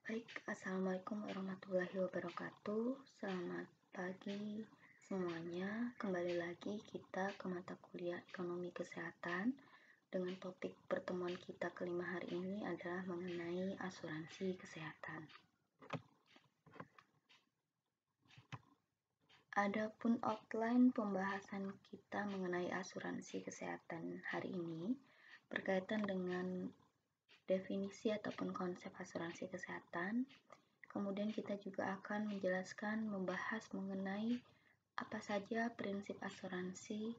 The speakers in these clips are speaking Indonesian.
Baik, Assalamualaikum warahmatullahi wabarakatuh. Selamat pagi semuanya. Kembali lagi kita ke mata kuliah Ekonomi Kesehatan dengan topik pertemuan kita kelima hari ini adalah mengenai asuransi kesehatan. Adapun outline pembahasan kita mengenai asuransi kesehatan hari ini berkaitan dengan definisi ataupun konsep asuransi kesehatan. Kemudian kita juga akan membahas mengenai apa saja prinsip asuransi,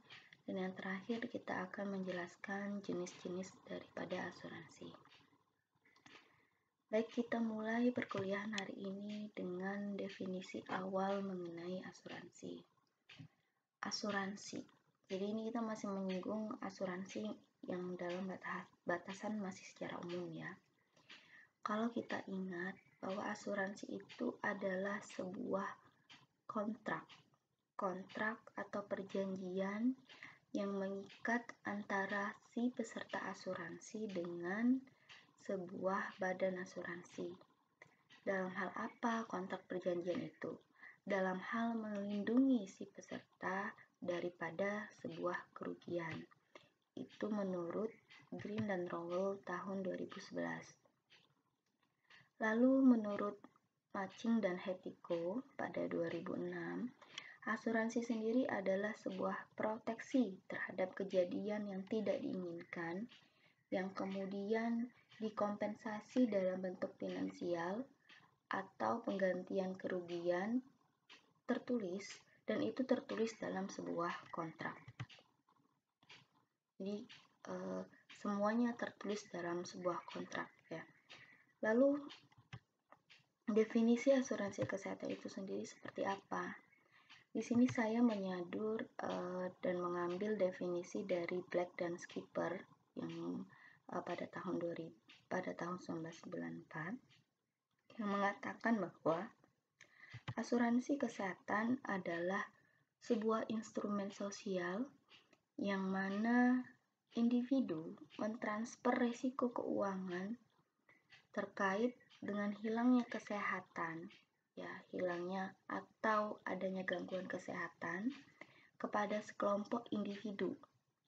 dan yang terakhir kita akan menjelaskan jenis-jenis daripada asuransi. Baik, kita mulai perkuliahan hari ini dengan definisi awal mengenai asuransi. Asuransi. Jadi ini kita masih menyinggung asuransi yang dalam batasan masih secara umum ya. Kalau kita ingat bahwa asuransi itu adalah sebuah kontrak atau perjanjian yang mengikat antara si peserta asuransi dengan sebuah badan asuransi. Dalam hal apa kontrak perjanjian itu? Dalam hal melindungi si peserta daripada sebuah kerugian. Itu menurut Green dan Rowell tahun 2011. Lalu menurut Matching dan Hetiko pada 2006, asuransi sendiri adalah sebuah proteksi terhadap kejadian yang tidak diinginkan, yang kemudian dikompensasi dalam bentuk finansial atau penggantian kerugian tertulis, dan itu tertulis dalam sebuah kontrak. Jadi semuanya tertulis dalam sebuah kontrak ya. Lalu definisi asuransi kesehatan itu sendiri seperti apa? Di sini saya menyadur dan mengambil definisi dari Black dan Skipper yang pada tahun 1994 yang mengatakan bahwa asuransi kesehatan adalah sebuah instrumen sosial yang mana individu mentransfer risiko keuangan terkait dengan hilangnya kesehatan, hilangnya atau adanya gangguan kesehatan kepada sekelompok individu.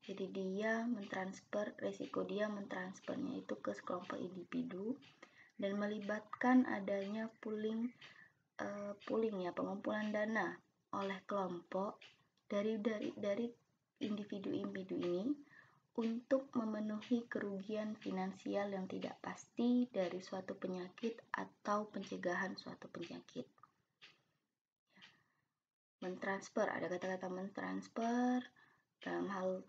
Jadi dia mentransfernya itu ke sekelompok individu dan melibatkan adanya pengumpulan dana oleh kelompok dari individu-individu ini untuk memenuhi kerugian finansial yang tidak pasti dari suatu penyakit atau pencegahan suatu penyakit. Mentransfer, ada kata-kata mentransfer dalam hal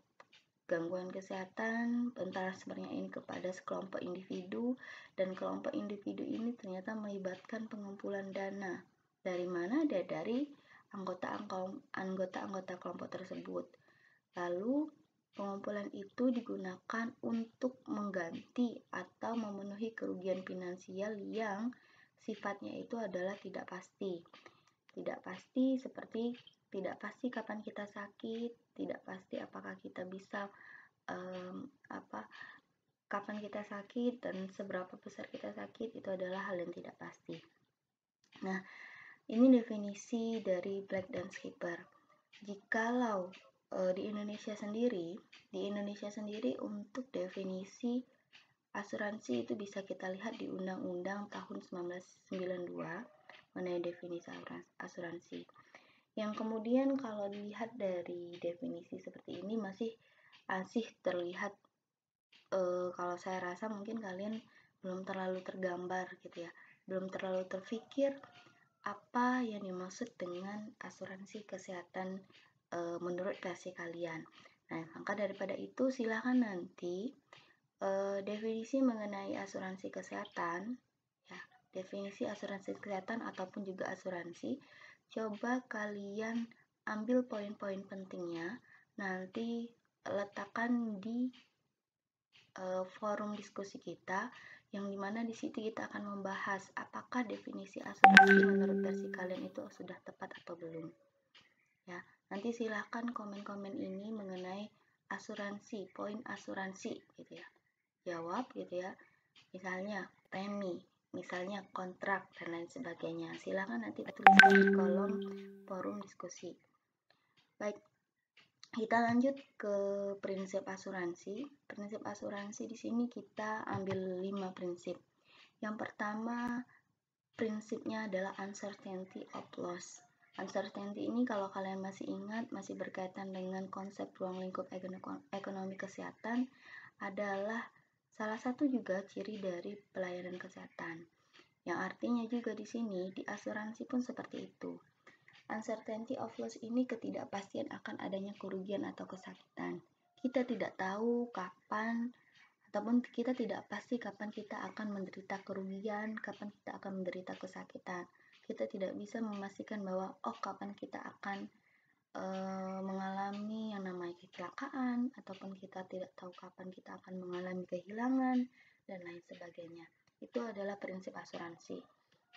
gangguan kesehatan, pentransfernya ini kepada sekelompok individu, dan kelompok individu ini ternyata melibatkan pengumpulan dana. Dari mana? Dari anggota-anggota kelompok tersebut. Lalu pengumpulan itu digunakan untuk mengganti atau memenuhi kerugian finansial yang sifatnya itu adalah tidak pasti. Tidak pasti seperti tidak pasti kapan kita sakit, tidak pasti apakah kita bisa kapan kita sakit dan seberapa besar kita sakit, itu adalah hal yang tidak pasti. Nah, ini definisi dari Black dan Skipper. Jikalau di Indonesia sendiri untuk definisi asuransi itu bisa kita lihat di Undang-Undang tahun 1992 mengenai definisi asuransi. Yang kemudian kalau dilihat dari definisi seperti ini masih terlihat kalau saya rasa mungkin kalian belum terlalu tergambar gitu ya, belum terlalu terfikir apa yang dimaksud dengan asuransi kesehatan menurut versi kalian. Nah, maka daripada itu silakan nanti definisi mengenai asuransi kesehatan, ya, definisi asuransi kesehatan ataupun juga asuransi, coba kalian ambil poin-poin pentingnya, nanti letakkan di forum diskusi kita, yang dimana di situ kita akan membahas apakah definisi asuransi menurut versi kalian itu sudah tepat atau belum. Ya, nanti silahkan komen-komen ini mengenai asuransi, poin asuransi gitu ya. Jawab gitu ya. Misalnya premi. misalnya kontrak dan lain sebagainya. Silakan nanti tuliskan di kolom forum diskusi. Baik, kita lanjut ke prinsip asuransi. Prinsip asuransi di sini kita ambil 5 prinsip. Yang pertama, prinsipnya adalah uncertainty of loss. Uncertainty ini kalau kalian masih ingat, masih berkaitan dengan konsep ruang lingkup ekonomi kesehatan, adalah salah satu juga ciri dari pelayanan kesehatan. Yang artinya juga di sini, di asuransi pun seperti itu. Uncertainty of loss ini ketidakpastian akan adanya kerugian atau kesakitan. Kita tidak tahu kapan ataupun kita tidak pasti kapan kita akan menderita kerugian, kapan kita akan menderita kesakitan. Kita tidak bisa memastikan bahwa kapan kita akan mengalami yang namanya kecelakaan, ataupun kita tidak tahu kapan kita akan mengalami kehilangan dan lain sebagainya. Itu adalah prinsip asuransi.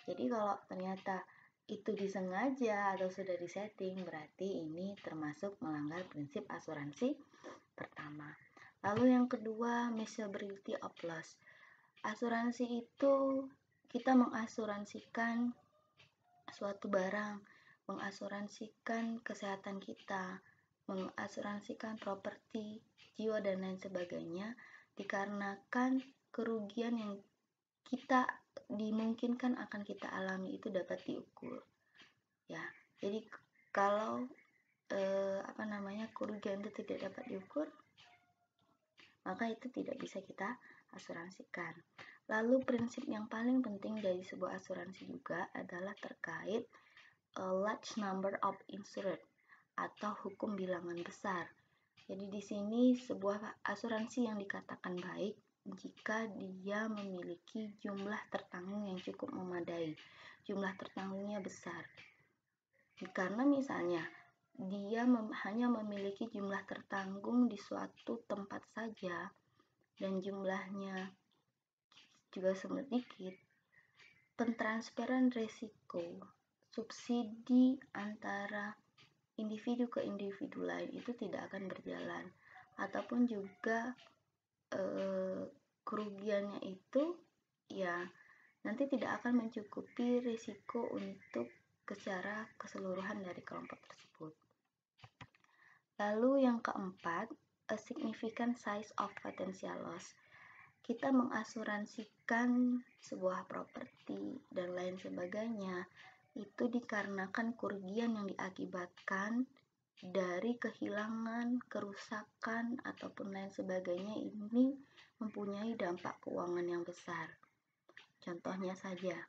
Jadi kalau ternyata itu disengaja atau sudah disetting, berarti ini termasuk melanggar prinsip asuransi pertama. Lalu yang kedua, measurability of loss. Asuransi itu kita mengasuransikan suatu barang, mengasuransikan kesehatan kita, mengasuransikan properti, jiwa dan lain sebagainya, dikarenakan kerugian yang kita dimungkinkan akan kita alami itu dapat diukur. Ya, jadi kalau kerugian itu tidak dapat diukur, maka itu tidak bisa kita asuransikan. Lalu prinsip yang paling penting dari sebuah asuransi juga adalah terkait large number of insured atau hukum bilangan besar. Jadi di sini sebuah asuransi yang dikatakan baik jika dia memiliki jumlah tertanggung yang cukup memadai, jumlah tertanggungnya besar. Karena misalnya dia hanya memiliki jumlah tertanggung di suatu tempat saja dan jumlahnya juga sedikit, pentransferan resiko, subsidi antara individu ke individu lain itu tidak akan berjalan, ataupun juga kerugiannya itu ya nanti tidak akan mencukupi risiko untuk secara keseluruhan dari kelompok tersebut. Lalu yang keempat, a significant size of potential loss. Kita mengasuransikan sebuah properti dan lain sebagainya itu dikarenakan kerugian yang diakibatkan dari kehilangan, kerusakan, ataupun lain sebagainya ini mempunyai dampak keuangan yang besar. Contohnya saja,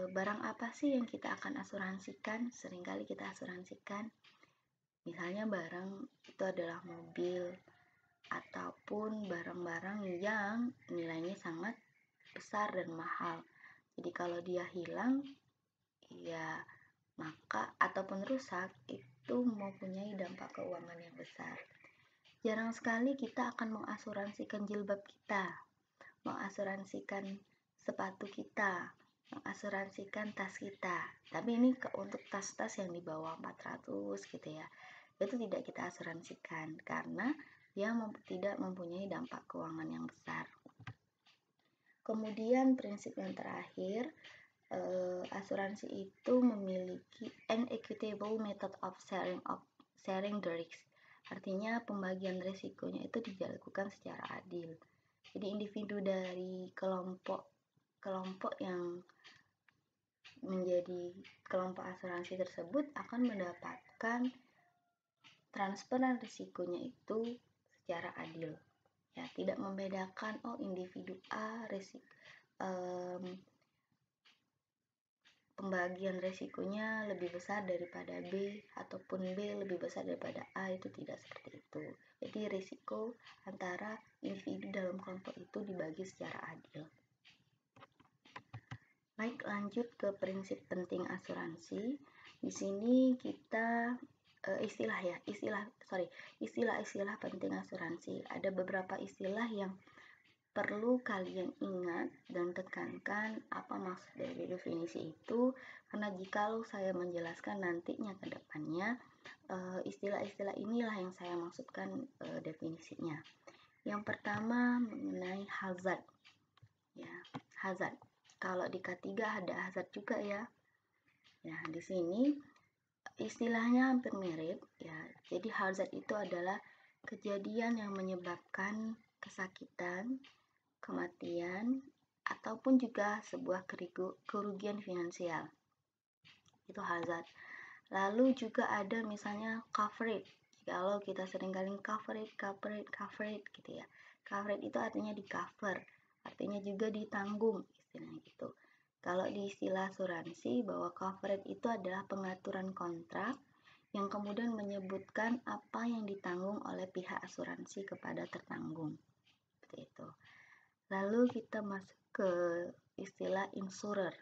barang apa sih yang kita akan asuransikan? Seringkali kita asuransikan, misalnya barang itu adalah mobil, ataupun barang-barang yang nilainya sangat besar dan mahal. Jadi kalau dia hilang, ya maka ataupun rusak itu mempunyai dampak keuangan yang besar. Jarang sekali kita akan mengasuransikan jilbab kita, mengasuransikan sepatu kita, mengasuransikan tas kita. Tapi ini untuk tas-tas yang di bawah 400 gitu ya. Itu tidak kita asuransikan karena dia tidak mempunyai dampak keuangan yang besar. Kemudian prinsip yang terakhir, asuransi itu memiliki an equitable method of sharing the risk. Artinya pembagian risikonya itu dilakukan secara adil. Jadi individu dari kelompok yang menjadi kelompok asuransi tersebut akan mendapatkan transferan risikonya itu secara adil. Ya, tidak membedakan individu A pembagian resikonya lebih besar daripada B ataupun B lebih besar daripada A, itu tidak seperti itu. Jadi risiko antara individu dalam kelompok itu dibagi secara adil. Baik, lanjut ke prinsip penting asuransi. Di sini kita istilah-istilah penting asuransi. Ada beberapa istilah yang perlu kalian ingat dan tekankan apa maksud dari definisi itu, karena jikalau saya menjelaskan nantinya ke depannya, istilah-istilah inilah yang saya maksudkan definisinya. Yang pertama mengenai hazard. Ya, hazard. Kalau di K3 ada hazard juga ya. Nah, di sini istilahnya hampir mirip ya. Jadi hazard itu adalah kejadian yang menyebabkan kesakitan, kematian, ataupun juga sebuah kerugian finansial. Itu hazard. Lalu juga ada misalnya coverage. Kalau kita seringkali coverage gitu ya. Coverage itu artinya di cover, artinya juga ditanggung istilahnya gitu. Kalau di istilah asuransi bahwa coverage itu adalah pengaturan kontrak yang kemudian menyebutkan apa yang ditanggung oleh pihak asuransi kepada tertanggung. Seperti itu. Lalu kita masuk ke istilah insurer.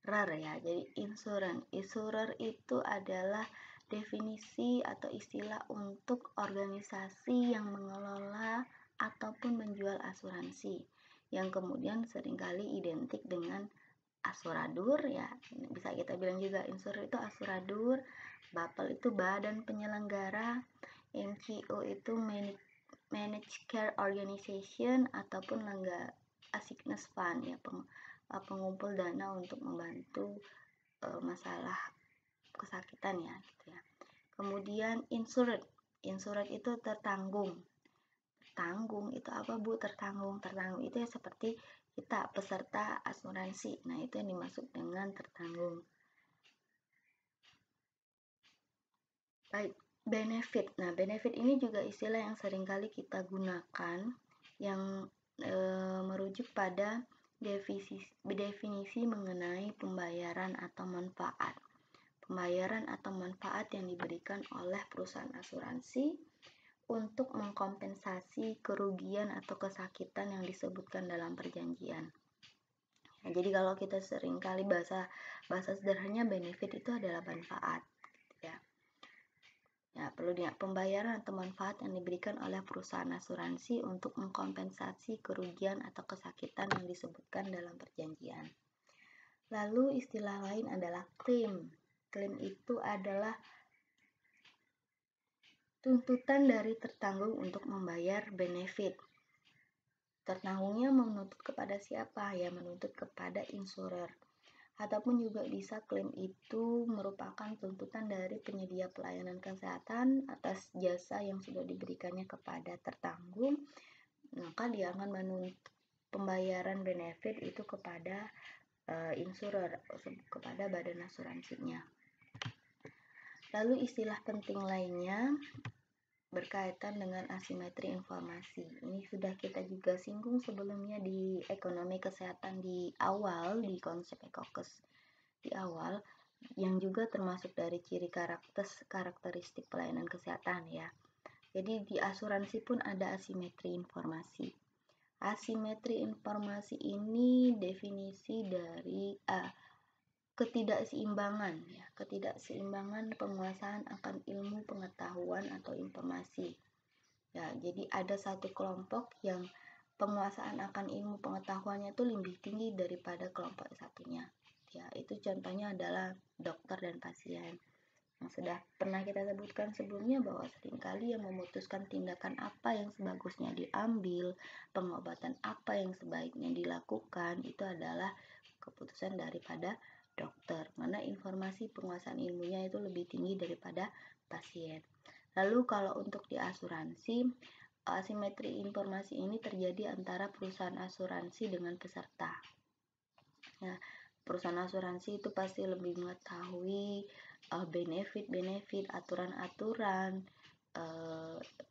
Ya, jadi insurer itu adalah definisi atau istilah untuk organisasi yang mengelola ataupun menjual asuransi yang kemudian seringkali identik dengan asuradur ya. Bisa kita bilang juga insurer itu asuradur, BAPEL itu badan penyelenggara, MCO itu managed care organization ataupun sickness fund ya, pengumpul dana untuk membantu masalah kesakitan ya gitu ya. Kemudian insured itu tertanggung itu apa Bu? Tertanggung itu ya seperti kita peserta asuransi. Nah, itu yang dimaksud dengan tertanggung. Baik, benefit. Nah, benefit ini juga istilah yang seringkali kita gunakan yang merujuk pada definisi mengenai pembayaran atau manfaat. Pembayaran atau manfaat yang diberikan oleh perusahaan asuransi untuk mengkompensasi kerugian atau kesakitan yang disebutkan dalam perjanjian. Nah, jadi kalau kita seringkali bahasa sederhananya benefit itu adalah manfaat ya. Ya, perlu diingat pembayaran atau manfaat yang diberikan oleh perusahaan asuransi untuk mengkompensasi kerugian atau kesakitan yang disebutkan dalam perjanjian. Lalu istilah lain adalah claim. Claim itu adalah tuntutan dari tertanggung untuk membayar benefit. Tertanggungnya menuntut kepada siapa? Ya, menuntut kepada insurer. Ataupun juga bisa klaim itu merupakan tuntutan dari penyedia pelayanan kesehatan atas jasa yang sudah diberikannya kepada tertanggung, maka dia akan menuntut pembayaran benefit itu kepada insurer, kepada badan asuransinya. Lalu istilah penting lainnya berkaitan dengan asimetri informasi. Ini sudah kita juga singgung sebelumnya di ekonomi kesehatan di awal, di konsep ECOCAS di awal, yang juga termasuk dari ciri karakteristik pelayanan kesehatan ya. Jadi di asuransi pun ada asimetri informasi. Asimetri informasi ini definisi dari ketidakseimbangan ya, ketidakseimbangan penguasaan akan ilmu pengetahuan atau informasi. Ya, jadi ada satu kelompok yang penguasaan akan ilmu pengetahuannya itu lebih tinggi daripada kelompok satunya. Ya, itu contohnya adalah dokter dan pasien. Yang sudah pernah kita sebutkan sebelumnya bahwa seringkali yang memutuskan tindakan apa yang sebagusnya diambil, pengobatan apa yang sebaiknya dilakukan, itu adalah keputusan daripada dokter, mana informasi penguasaan ilmunya itu lebih tinggi daripada pasien. Lalu kalau untuk di asuransi, asimetri informasi ini terjadi antara perusahaan asuransi dengan peserta. Ya, perusahaan asuransi itu pasti lebih mengetahui benefit, aturan-aturan,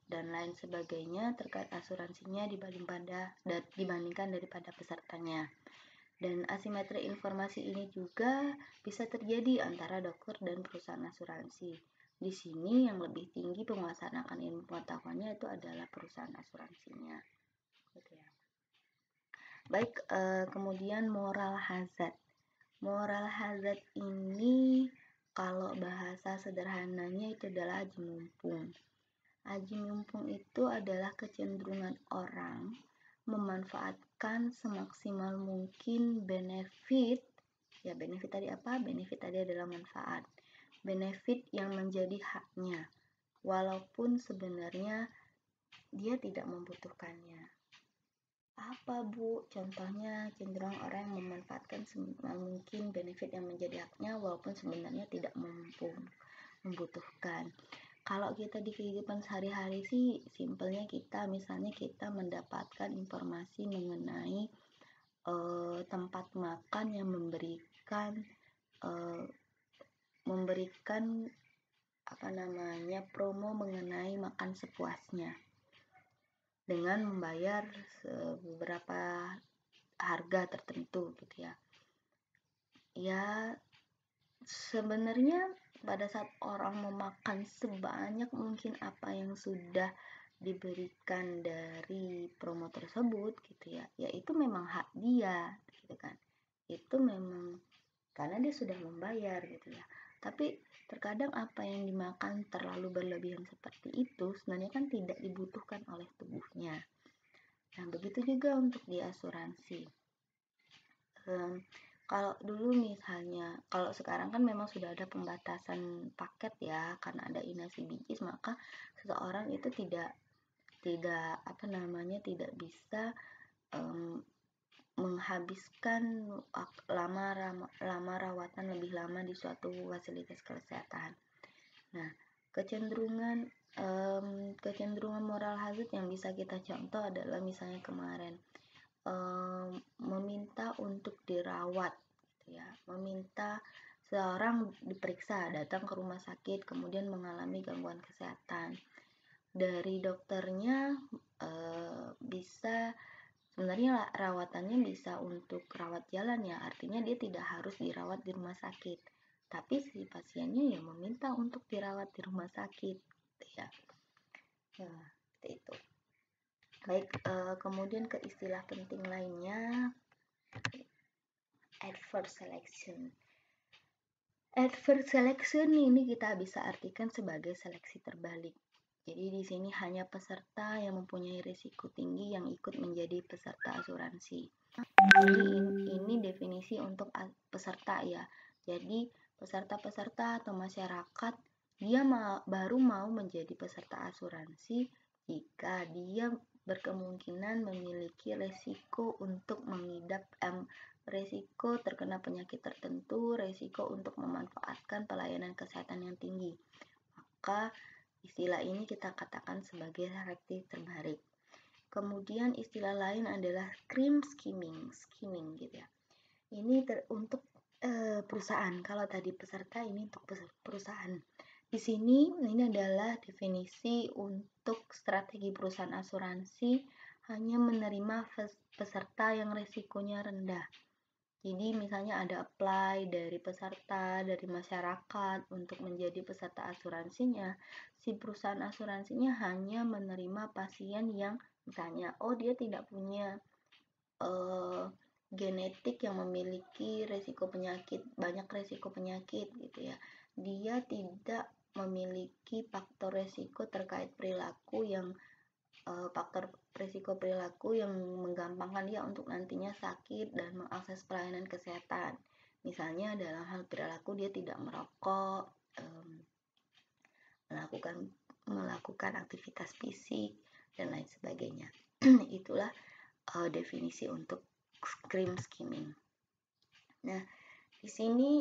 dan lain sebagainya terkait asuransinya dibandingkan daripada pesertanya. Dan asimetri informasi ini juga bisa terjadi antara dokter dan perusahaan asuransi. Di sini yang lebih tinggi penguasaan akan ilmu pengetahuannya itu adalah perusahaan asuransinya. Gitu ya. Baik, kemudian moral hazard. Moral hazard ini kalau bahasa sederhananya itu adalah aji mumpung. Aji mumpung itu adalah kecenderungan orang memanfaatkan semaksimal mungkin benefit. Ya, benefit tadi apa? Benefit tadi adalah manfaat. Benefit yang menjadi haknya, walaupun sebenarnya dia tidak membutuhkannya. Apa Bu? Contohnya cenderung orang yang memanfaatkan semaksimal mungkin benefit yang menjadi haknya walaupun sebenarnya tidak membutuhkan. Kalau kita di kehidupan sehari-hari sih simpelnya misalnya kita mendapatkan informasi mengenai tempat makan yang eh, memberikan promo mengenai makan sepuasnya dengan membayar beberapa harga tertentu gitu ya. Ya, sebenarnya pada saat orang memakan sebanyak mungkin apa yang sudah diberikan dari promo tersebut gitu ya, ya itu memang hak dia gitu kan. Itu memang karena dia sudah membayar gitu ya. Tapi terkadang apa yang dimakan terlalu berlebihan seperti itu sebenarnya kan tidak dibutuhkan oleh tubuhnya. Nah, begitu juga untuk di asuransi. Kalau dulu misalnya, kalau sekarang kan memang sudah ada pembatasan paket ya, karena ada inasi bijis, maka seseorang itu tidak bisa menghabiskan lama rawatan lebih lama di suatu fasilitas kesehatan. Nah, kecenderungan moral hazard yang bisa kita contoh adalah misalnya kemarin meminta untuk dirawat gitu ya, meminta seorang diperiksa, datang ke rumah sakit kemudian mengalami gangguan kesehatan. Dari dokternya bisa sebenarnya rawatannya bisa untuk rawat jalan ya, artinya dia tidak harus dirawat di rumah sakit. Tapi si pasiennya ya meminta untuk dirawat di rumah sakit gitu ya. Nah, seperti itu. Baik, kemudian ke istilah penting lainnya, adverse selection. Adverse selection ini kita bisa artikan sebagai seleksi terbalik. Jadi di sini hanya peserta yang mempunyai risiko tinggi yang ikut menjadi peserta asuransi. Jadi ini definisi untuk peserta ya. Jadi peserta-peserta atau masyarakat dia baru mau menjadi peserta asuransi jika dia berkemungkinan memiliki resiko untuk mengidap resiko terkena penyakit tertentu, resiko untuk memanfaatkan pelayanan kesehatan yang tinggi. Maka istilah ini kita katakan sebagai seleksi terbalik. Kemudian istilah lain adalah skimming gitu ya. Ini untuk perusahaan. Kalau tadi peserta, ini untuk perusahaan. Di sini ini adalah definisi untuk strategi perusahaan asuransi hanya menerima peserta yang resikonya rendah. Jadi misalnya ada apply dari peserta, dari masyarakat untuk menjadi peserta asuransinya. Si perusahaan asuransinya hanya menerima pasien yang misalnya, dia tidak punya genetik yang memiliki banyak resiko penyakit gitu ya. Dia tidak memiliki faktor resiko terkait faktor risiko perilaku yang menggampangkan dia untuk nantinya sakit dan mengakses pelayanan kesehatan. Misalnya dalam hal perilaku dia tidak merokok, melakukan aktivitas fisik dan lain sebagainya. Itulah definisi untuk skimming. Nah, di sini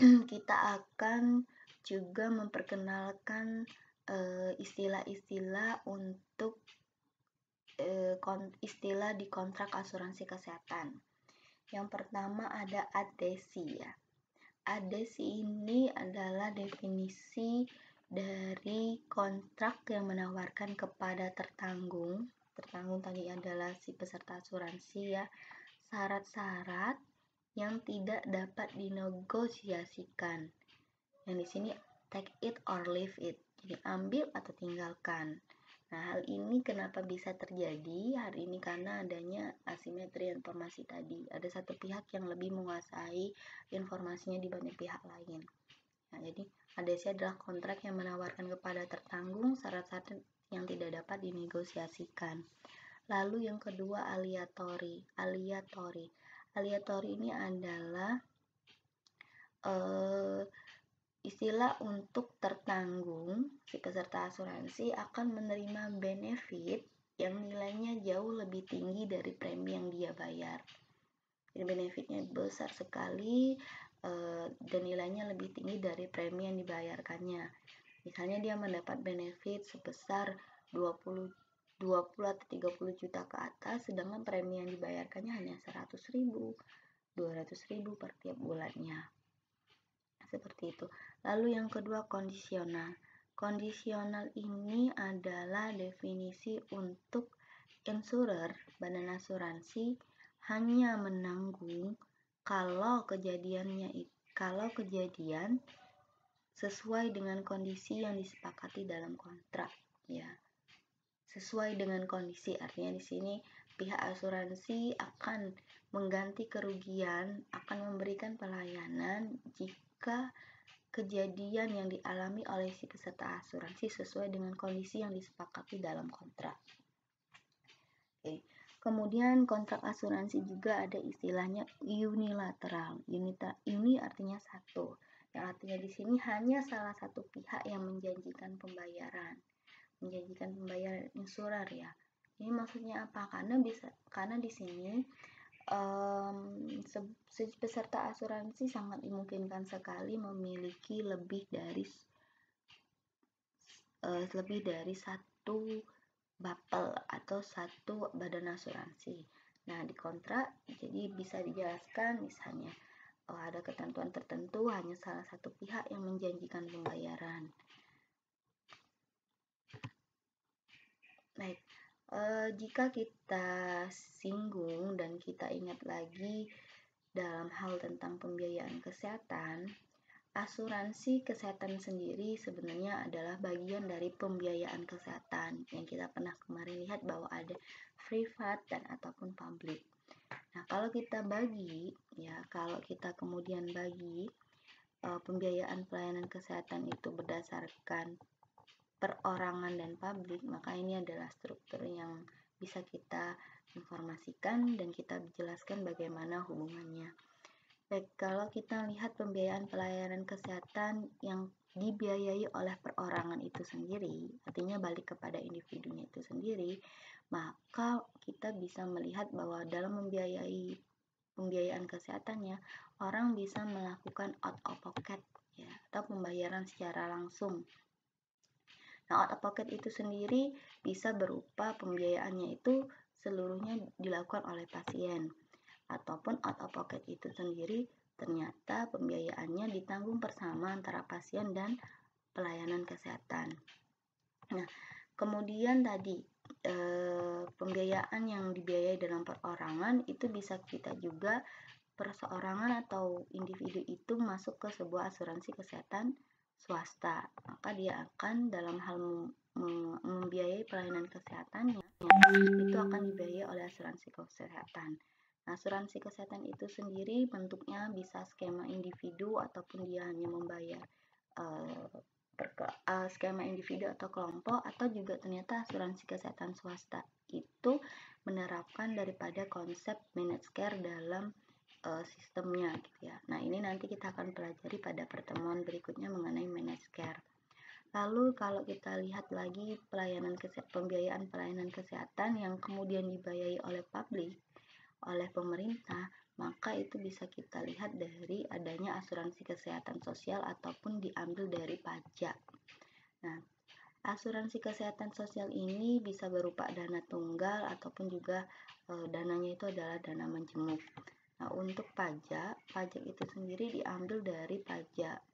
kita akan juga memperkenalkan istilah-istilah untuk istilah di kontrak asuransi kesehatan. Yang pertama ada adhesi ya. Adhesi ini adalah definisi dari kontrak yang menawarkan kepada tertanggung tadi adalah si peserta asuransi ya, syarat-syarat yang tidak dapat dinegosiasikan. Yang di sini take it or leave it. Jadi ambil atau tinggalkan. Nah, hal ini kenapa bisa terjadi hari ini? Karena adanya asimetri informasi tadi. Ada satu pihak yang lebih menguasai informasinya dibanding pihak lain. Nah, jadi adhesi adalah kontrak yang menawarkan kepada tertanggung syarat-syarat yang tidak dapat dinegosiasikan. Lalu yang kedua aleatori. Aleatori ini adalah istilah untuk tertanggung, si peserta asuransi akan menerima benefit yang nilainya jauh lebih tinggi dari premi yang dia bayar. Jadi benefitnya besar sekali dan nilainya lebih tinggi dari premi yang dibayarkannya. Misalnya dia mendapat benefit sebesar 20 atau 30 juta ke atas, sedangkan premi yang dibayarkannya hanya 100.000, 200.000 per tiap bulannya. Seperti itu. Lalu yang kedua, kondisional. Kondisional ini adalah definisi untuk insurer, badan asuransi hanya menanggung kalau kejadian sesuai dengan kondisi yang disepakati dalam kontrak, ya. Sesuai dengan kondisi artinya di sini pihak asuransi akan mengganti kerugian, akan memberikan pelayanan jika kejadian yang dialami oleh si peserta asuransi sesuai dengan kondisi yang disepakati dalam kontrak. Oke. Kemudian kontrak asuransi juga ada istilahnya unilateral. Uni artinya satu. Yang artinya di sini hanya salah satu pihak yang menjanjikan pembayaran insurer, ya. Ini maksudnya apa? Karena di sini peserta asuransi sangat dimungkinkan sekali memiliki lebih dari satu bapel atau satu badan asuransi. Nah, di kontrak jadi bisa dijelaskan misalnya ada ketentuan tertentu hanya salah satu pihak yang menjanjikan pembayaran. Baik, jika kita singgung dan kita ingat lagi dalam hal tentang pembiayaan kesehatan, asuransi kesehatan sendiri sebenarnya adalah bagian dari pembiayaan kesehatan yang kita pernah kemarin lihat bahwa ada privat dan ataupun publik. Nah, kalau kita kemudian bagi pembiayaan pelayanan kesehatan itu berdasarkan perorangan dan publik, maka ini adalah struktur yang bisa kita informasikan dan kita jelaskan bagaimana hubungannya. Baik, kalau kita lihat pembiayaan pelayanan kesehatan yang dibiayai oleh perorangan itu sendiri, artinya balik kepada individunya itu sendiri, maka kita bisa melihat bahwa dalam membiayai pembiayaan kesehatannya, orang bisa melakukan out of pocket, ya, atau pembayaran secara langsung. Nah, out of pocket itu sendiri bisa berupa pembiayaannya itu seluruhnya dilakukan oleh pasien, ataupun out of pocket itu sendiri ternyata pembiayaannya ditanggung bersama antara pasien dan pelayanan kesehatan. Nah, kemudian tadi pembiayaan yang dibiayai dalam perorangan itu bisa kita juga perseorangan atau individu itu masuk ke sebuah asuransi kesehatan swasta, maka dia akan dalam hal membiayai pelayanan kesehatannya itu akan dibiayai oleh asuransi kesehatan. Nah, asuransi kesehatan itu sendiri bentuknya bisa skema individu ataupun dia hanya membayar skema individu atau kelompok, atau juga ternyata asuransi kesehatan swasta itu menerapkan daripada konsep managed care dalam sistemnya, gitu ya. Nah, ini nanti kita akan pelajari pada pertemuan berikutnya mengenai managed care. Lalu kalau kita lihat lagi pembiayaan pelayanan kesehatan yang kemudian dibiayai oleh publik, oleh pemerintah, maka itu bisa kita lihat dari adanya asuransi kesehatan sosial ataupun diambil dari pajak. Nah, asuransi kesehatan sosial ini bisa berupa dana tunggal ataupun juga dananya itu adalah dana menjemuk. Nah, untuk pajak itu sendiri diambil dari pajak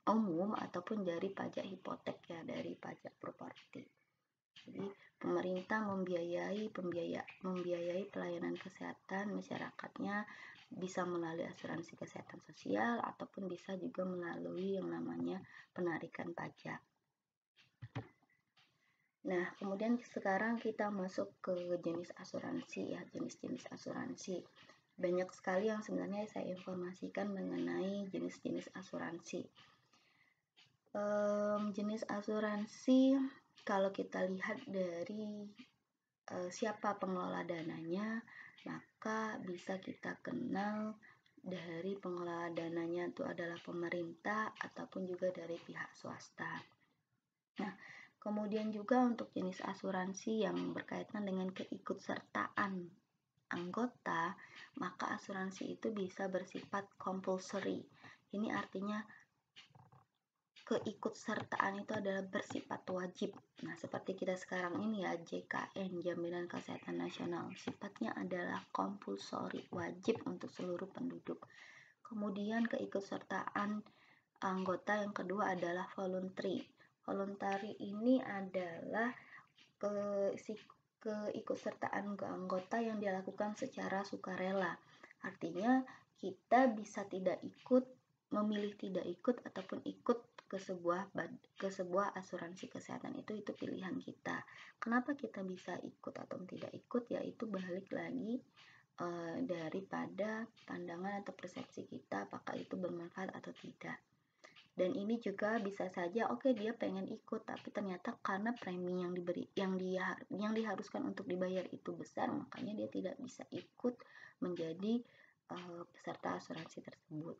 umum ataupun dari pajak hipotek, ya, dari pajak properti. Jadi pemerintah membiayai pelayanan kesehatan masyarakatnya bisa melalui asuransi kesehatan sosial ataupun bisa juga melalui yang namanya penarikan pajak. Nah, kemudian sekarang kita masuk ke jenis asuransi, ya, jenis-jenis asuransi. Banyak sekali yang sebenarnya saya informasikan mengenai jenis-jenis asuransi. Jenis asuransi kalau kita lihat dari siapa pengelola dananya, maka bisa kita kenal dari pengelola dananya itu adalah pemerintah ataupun juga dari pihak swasta. Nah, Kemudian juga untuk jenis asuransi yang berkaitan dengan keikutsertaan anggota, maka asuransi itu bisa bersifat compulsory. Ini artinya keikutsertaan itu adalah bersifat wajib. Nah, seperti kita sekarang ini ya, JKN, Jaminan Kesehatan Nasional, sifatnya adalah compulsory, wajib untuk seluruh penduduk. Kemudian keikutsertaan anggota yang kedua adalah voluntary. Voluntary ini adalah keikutsertaan anggota yang dilakukan secara sukarela. Artinya kita bisa tidak ikut, memilih tidak ikut ataupun ikut ke sebuah asuransi kesehatan, itu pilihan kita. Kenapa kita bisa ikut atau tidak ikut, yaitu balik lagi daripada pandangan atau persepsi kita apakah itu bermanfaat atau tidak. Dan ini juga bisa saja dia pengen ikut, tapi ternyata karena premi yang diharuskan untuk dibayar itu besar, makanya dia tidak bisa ikut menjadi peserta asuransi tersebut.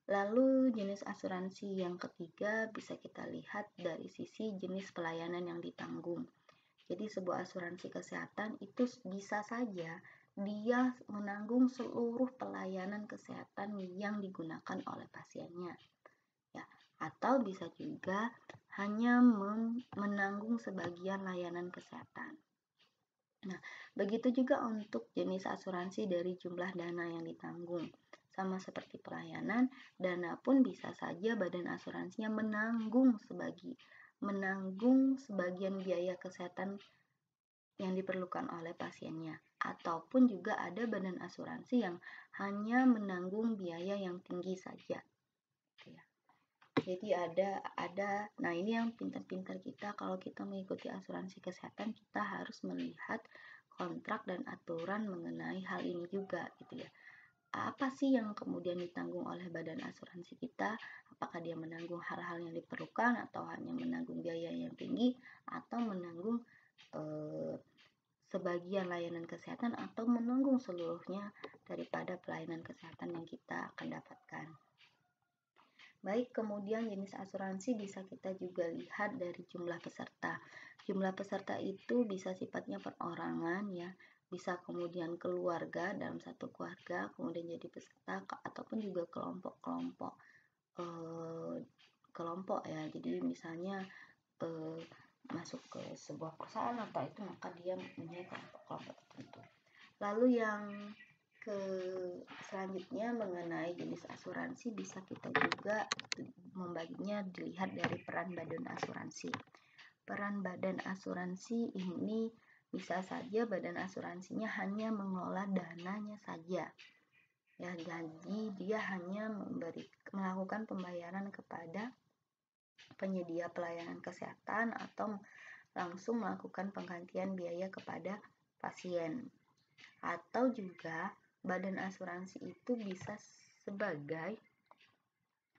Lalu jenis asuransi yang ketiga bisa kita lihat dari sisi jenis pelayanan yang ditanggung. Jadi sebuah asuransi kesehatan itu bisa saja dia menanggung seluruh pelayanan kesehatan yang digunakan oleh pasiennya. Ya, atau bisa juga hanya menanggung sebagian layanan kesehatan. Nah, begitu juga untuk jenis asuransi dari jumlah dana yang ditanggung. Sama seperti pelayanan, dana pun bisa saja badan asuransinya menanggung sebagian biaya kesehatan yang diperlukan oleh pasiennya. Ataupun juga ada badan asuransi yang hanya menanggung biaya yang tinggi saja. Jadi nah ini yang pintar-pintar kita, kalau kita mengikuti asuransi kesehatan, kita harus melihat kontrak dan aturan mengenai hal ini juga gitu ya. Apa sih yang kemudian ditanggung oleh badan asuransi kita? Apakah dia menanggung hal-hal yang diperlukan atau hanya menanggung biaya yang tinggi atau menanggung sebagian layanan kesehatan atau menanggung seluruhnya daripada pelayanan kesehatan yang kita akan dapatkan. Baik, kemudian jenis asuransi bisa kita juga lihat dari jumlah peserta. Jumlah peserta itu bisa sifatnya perorangan ya, bisa kemudian keluarga, dalam satu keluarga kemudian jadi peserta, ataupun juga kelompok ya. Jadi misalnya masuk ke sebuah perusahaan atau itu, maka dia mempunyai kelompok tertentu. Lalu yang selanjutnya mengenai jenis asuransi bisa kita juga membaginya dilihat dari peran badan asuransi. Peran badan asuransi ini bisa saja badan asuransinya hanya mengelola dananya saja. Ya, jadi dia hanya melakukan pembayaran kepada penyedia pelayanan kesehatan atau langsung melakukan penggantian biaya kepada pasien. Atau juga badan asuransi itu bisa sebagai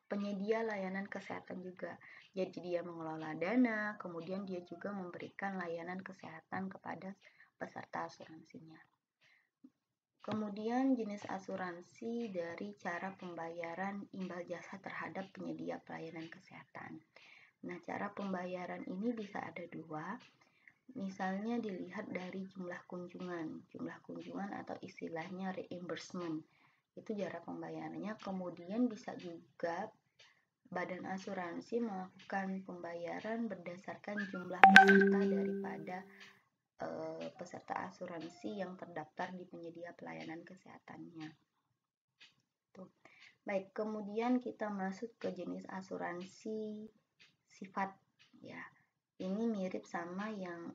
penyedia layanan kesehatan juga. Jadi dia mengelola dana, kemudian dia juga memberikan layanan kesehatan kepada peserta asuransinya. Kemudian jenis asuransi dari cara pembayaran imbal jasa terhadap penyedia pelayanan kesehatan. Nah, cara pembayaran ini bisa ada dua. Misalnya dilihat dari jumlah kunjungan atau istilahnya reimbursement. Itu cara pembayarannya. Kemudian bisa juga badan asuransi melakukan pembayaran berdasarkan jumlah peserta daripada peserta asuransi yang terdaftar di penyedia pelayanan kesehatannya. Tuh. Baik, kemudian kita masuk ke jenis asuransi sifat ya. Ini mirip sama yang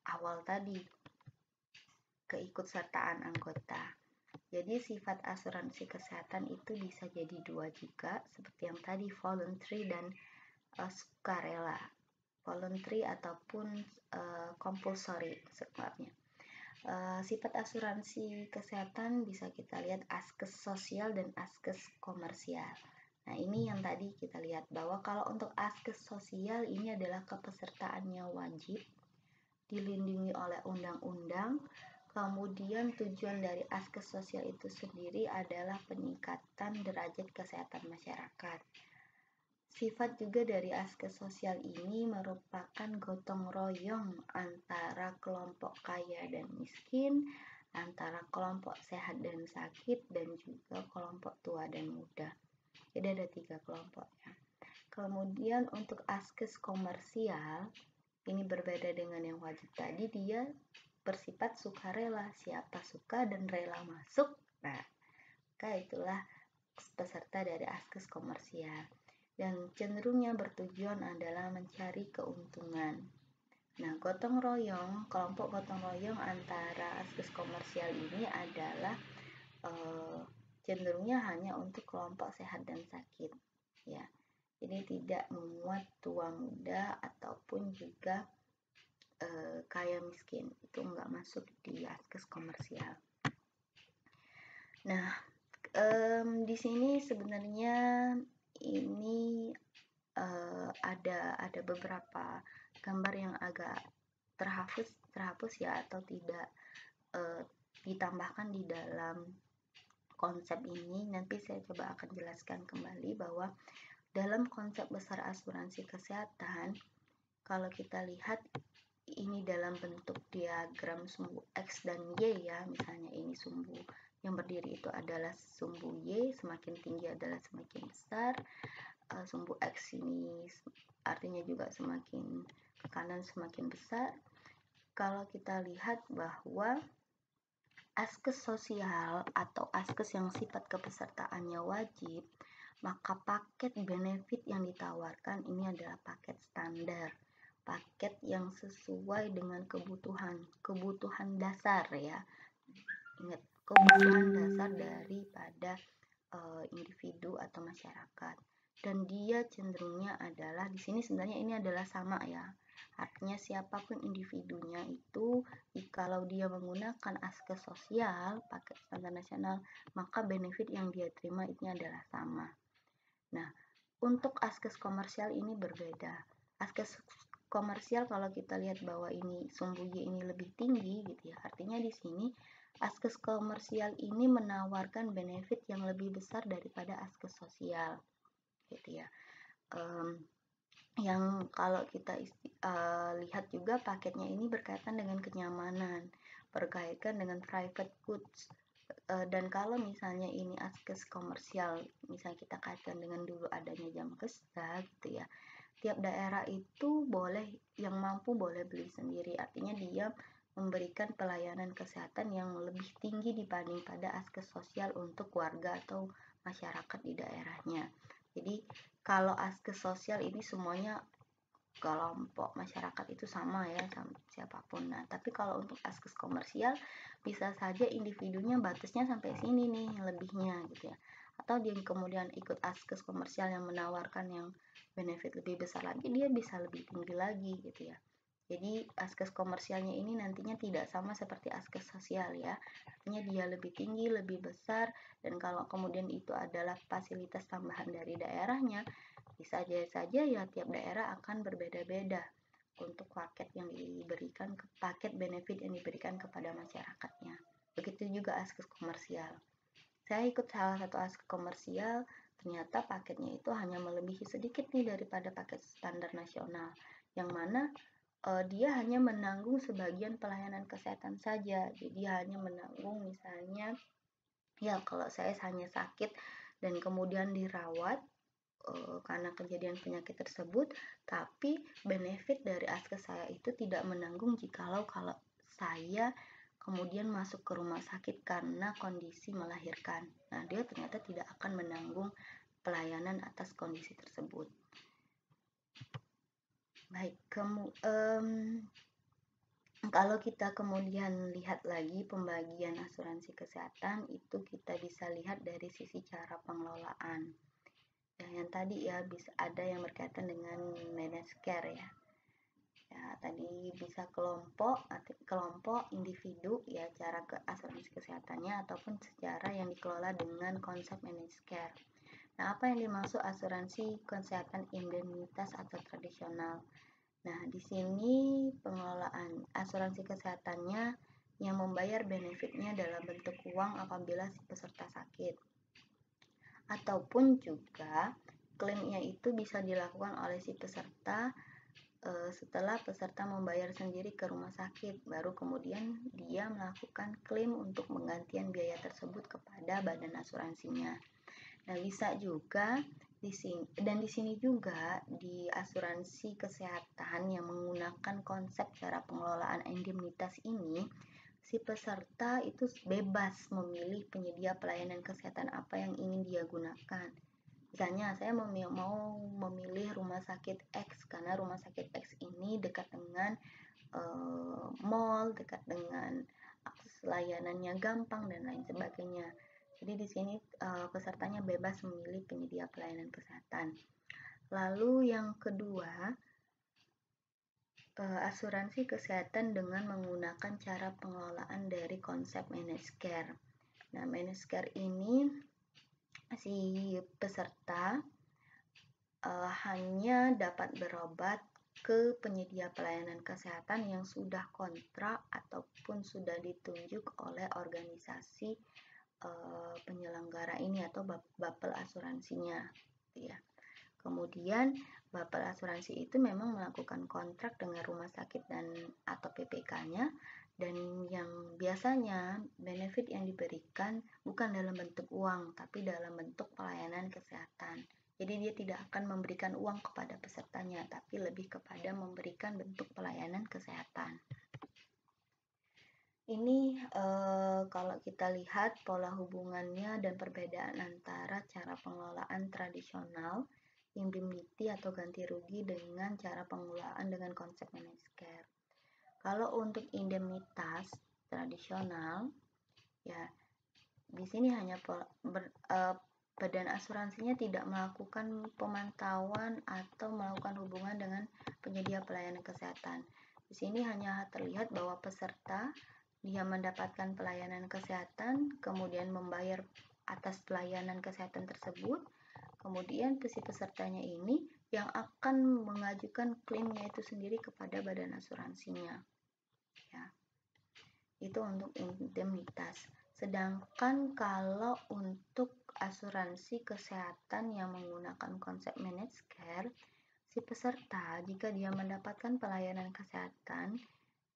awal tadi, keikutsertaan anggota. Jadi sifat asuransi kesehatan itu bisa jadi dua juga, seperti yang tadi, voluntary dan sukarela. Voluntary ataupun compulsory sebabnya. Sifat asuransi kesehatan bisa kita lihat askes sosial dan askes komersial. Nah, ini yang tadi kita lihat bahwa kalau untuk askes sosial ini adalah kepesertaannya wajib, dilindungi oleh undang-undang. Kemudian tujuan dari askes sosial itu sendiri adalah peningkatan derajat kesehatan masyarakat. Sifat juga dari askes sosial ini merupakan gotong royong antara kelompok kaya dan miskin, antara kelompok sehat dan sakit, dan juga kelompok tua dan muda. Jadi ada 3 kelompok ya. Kemudian untuk askes komersial, ini berbeda dengan yang wajib tadi, dia bersifat sukarela, siapa suka dan rela masuk. Nah, maka itulah peserta dari askes komersial. Dan cenderungnya bertujuan adalah mencari keuntungan. Nah, gotong royong, kelompok gotong royong antara askes komersial ini adalah cenderungnya hanya untuk kelompok sehat dan sakit, ya. Jadi tidak memuat tua muda ataupun juga kaya miskin, itu enggak masuk di askes komersial. Nah, di sini sebenarnya ini ada beberapa gambar yang agak terhapus ya, atau tidak ditambahkan di dalam konsep ini. Nanti saya coba akan jelaskan kembali bahwa dalam konsep besar asuransi kesehatan, kalau kita lihat ini dalam bentuk diagram sumbu X dan Y ya, misalnya ini sumbu yang berdiri itu adalah sumbu Y, semakin tinggi adalah semakin besar, sumbu X ini artinya juga semakin ke kanan semakin besar. Kalau kita lihat bahwa askes sosial atau askes yang sifat kepesertaannya wajib, maka paket benefit yang ditawarkan ini adalah paket standar, paket yang sesuai dengan kebutuhan dasar ya. Ingat, kebutuhan dasar daripada individu atau masyarakat. Dan dia cenderungnya adalah, di sini sebenarnya ini adalah sama ya. Artinya siapapun individunya itu, kalau dia menggunakan askes sosial, paket standar nasional, maka benefit yang dia terima ini adalah sama. Nah, untuk askes komersial ini berbeda. Askes komersial kalau kita lihat bahwa ini sumbu Y ini lebih tinggi gitu ya. Artinya di sini askes komersial ini menawarkan benefit yang lebih besar daripada askes sosial gitu ya. Yang kalau kita lihat juga paketnya ini berkaitan dengan kenyamanan, berkaitan dengan private goods, dan kalau misalnya ini askes komersial, misalnya kita kaitkan dengan dulu adanya jam kesda gitu ya, tiap daerah itu boleh, yang mampu boleh beli sendiri, artinya dia memberikan pelayanan kesehatan yang lebih tinggi dibanding pada askes sosial untuk warga atau masyarakat di daerahnya. Jadi kalau askes sosial ini semuanya kelompok masyarakat itu sama ya, sama siapapun. Nah, tapi kalau untuk askes komersial bisa saja individunya batasnya sampai sini nih lebihnya gitu ya. Atau dia kemudian ikut askes komersial yang menawarkan yang benefit lebih besar lagi, dia bisa lebih tinggi lagi gitu ya. Jadi askes komersialnya ini nantinya tidak sama seperti askes sosial ya. Artinya dia lebih tinggi, lebih besar, dan kalau kemudian itu adalah fasilitas tambahan dari daerahnya, bisa saja ya tiap daerah akan berbeda-beda untuk paket yang diberikan, paket benefit yang diberikan kepada masyarakatnya. Begitu juga askes komersial. Saya ikut salah satu askes komersial, ternyata paketnya itu hanya melebihi sedikit nih daripada paket standar nasional, yang mana dia hanya menanggung sebagian pelayanan kesehatan saja. Jadi hanya menanggung misalnya ya kalau saya hanya sakit dan kemudian dirawat karena kejadian penyakit tersebut, tapi benefit dari askes saya itu tidak menanggung jikalau kalau saya kemudian masuk ke rumah sakit karena kondisi melahirkan. Nah, dia ternyata tidak akan menanggung pelayanan atas kondisi tersebut. Baik, kalau kita kemudian lihat lagi pembagian asuransi kesehatan, itu kita bisa lihat dari sisi cara pengelolaan. Ya, yang tadi ya bisa ada yang berkaitan dengan managed care ya. Ya, tadi bisa kelompok, individu ya cara ke asuransi kesehatannya, ataupun secara yang dikelola dengan konsep managed care. Nah, apa yang dimaksud asuransi kesehatan indemnitas atau tradisional? Nah, di sini pengelolaan asuransi kesehatannya yang membayar benefitnya dalam bentuk uang apabila si peserta sakit. Ataupun juga klaimnya itu bisa dilakukan oleh si peserta setelah peserta membayar sendiri ke rumah sakit, baru kemudian dia melakukan klaim untuk penggantian biaya tersebut kepada badan asuransinya. Nah, bisa juga di sini juga di asuransi kesehatan yang menggunakan konsep cara pengelolaan indemnitas ini, si peserta itu bebas memilih penyedia pelayanan kesehatan apa yang ingin dia gunakan. Misalnya saya mau memilih rumah sakit X karena rumah sakit X ini dekat dengan mall, dekat dengan akses layanannya gampang dan lain sebagainya. Jadi di sini pesertanya bebas memilih penyedia pelayanan kesehatan. Lalu yang kedua, asuransi kesehatan dengan menggunakan cara pengelolaan dari konsep managed care. Nah, managed care ini si peserta hanya dapat berobat ke penyedia pelayanan kesehatan yang sudah kontrak ataupun sudah ditunjuk oleh organisasi penyelenggara ini atau bapel asuransinya, ya. Kemudian bapel asuransi itu memang melakukan kontrak dengan rumah sakit dan atau PPK-nya, dan yang biasanya benefit yang diberikan bukan dalam bentuk uang tapi dalam bentuk pelayanan kesehatan. Jadi dia tidak akan memberikan uang kepada pesertanya tapi lebih kepada memberikan bentuk pelayanan kesehatan. Ini kalau kita lihat pola hubungannya dan perbedaan antara cara pengelolaan tradisional, indemnity atau ganti rugi dengan cara pengelolaan dengan konsep managed care. Kalau untuk indemnitas tradisional, ya di sini hanya badan asuransinya tidak melakukan pemantauan atau melakukan hubungan dengan penyedia pelayanan kesehatan. Di sini hanya terlihat bahwa peserta dia mendapatkan pelayanan kesehatan, kemudian membayar atas pelayanan kesehatan tersebut, kemudian si pesertanya ini yang akan mengajukan klaimnya itu sendiri kepada badan asuransinya. Ya. Itu untuk indemnitas. Sedangkan kalau untuk asuransi kesehatan yang menggunakan konsep managed care, si peserta jika dia mendapatkan pelayanan kesehatan